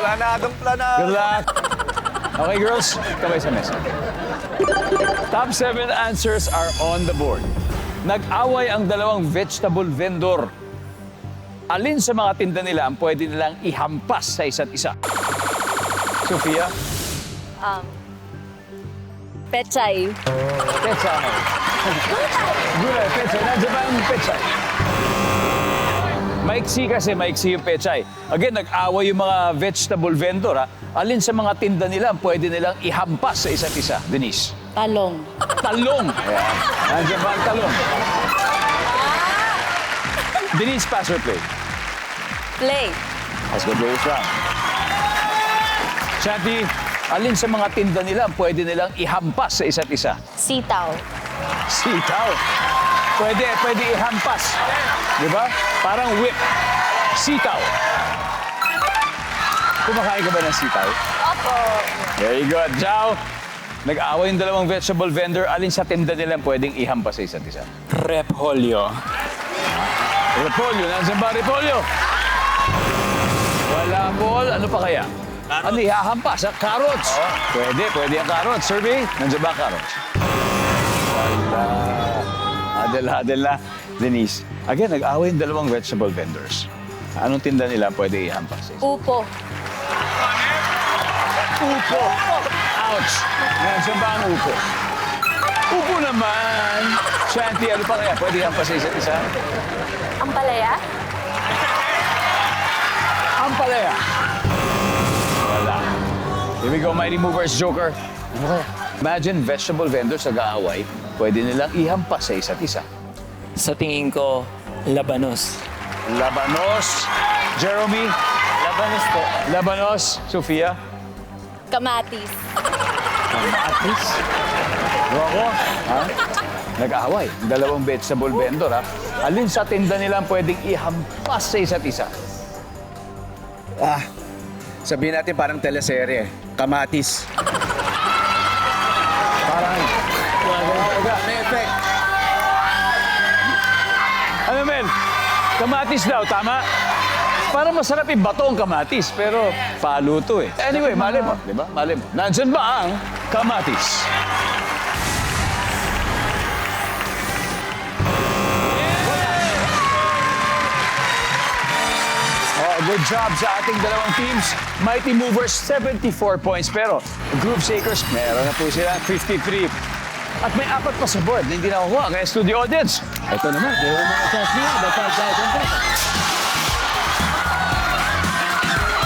Planadong planado. Good luck. Okay, girls, kamay sa mesa. Top 7 answers are on the board. Nag-away ang dalawang vegetable vendor. Alin sa mga tinda nila ang pwede nilang ihampas sa isa't isa? Sofia? Pechay. Pechay. Gulay, pechay. Nandiyan ba ang pechay? Maiksi kasi, maiksi yung pechay. Again, nag-away yung mga vegetable vendor, ha? Alin sa mga tinda nila ang pwede nilang ihampas sa isa't isa? Denise? Talong. Talong. Ayan. Nandiyan ba ang talong? Denise, pass or play? Play. Let's go, play round. Shanti, alin sa mga tinda nila ang pwede nilang ihampas sa isa't isa? Sitaw. Sitaw. Pwede ihampas. Di ba? Parang whip. Sitaw. Kumakain ka ba ng sitaw? Opo. Very good. Jao, nag-away yung dalawang vegetable vendor. Alin sa tinda nila ang pwedeng ihampas sa isa't isa? Repolyo. Repolyo. Nandiyan ba repolyo? Wala, Paul. Ano pa kaya? Ano ihahampas? Carrots. Pwede ang carrots. Survey, nandiyan ba carrots? Wala. Adel na. Denise, again, nag-away yung dalawang vegetable vendors. Anong tinda nila pwede ihampas? Upo. Upo. Ouch. Nandiyan ba ang upo? Upo naman. Shanti, ano pa kaya? Pwede ihampas sa isa't isa? Ampalaya. Ampalaya. Wala. Here we go, Mighty Movers Joker. Ano kaya? Imagine, vegetable vendors nag-aaway, pwede nilang ihampas sa isa't isa. Sa tingin ko, labanos. Labanos. Jeremy? Labanos po. Labanos. Sofia? Kamatis. Kamatis. Rocco? Ha? Nag-aaway. Dalawang vegetable vendor, ha? Alin sa tinda nila ang pwedeng ihampas sa isa't isa? Sabihin natin parang teleserye. Kamatis. Parang... May effect. Ano, Mel? Kamatis daw, tama? Parang masarap ibato ang kamatis, pero palo to eh. Anyway, mali mo, di ba? Mali mo. Nandyan ba ang kamatis? Oh, good job sa ating dalawang teams. Mighty Movers, 74 points. Pero Groove Shakers, meron na po sila 53. At may apat pa sa board na hindi nakukuha. Kaya studio audience, ito naman. Meron mga chance niya.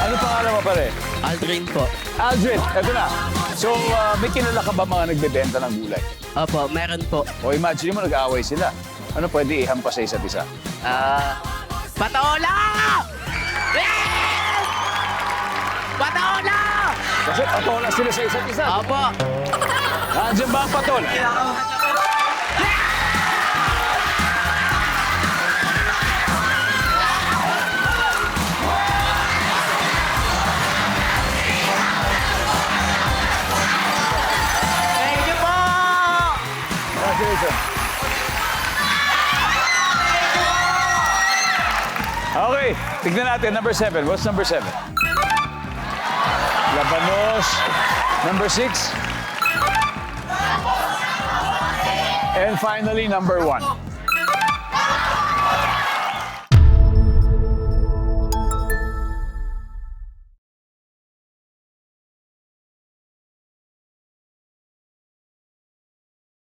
Ano pangalan mo pare? Aldrin po. Aldrin, ito na. So, may kilala ka ba mga nagbebenta ng gulay? Opo, meron po. O imagine mo, nag-aaway sila. Ano pwede ihampas sa isa't isa? Patola! Yes! Patola! Kasi patola sila sa isa't isa. Opo. Nandiyan ba ang patola? Thank you po! Congratulations. Okay, tignan natin. Number 7. What's number 7? Labanos. Number 6. And finally, number 1.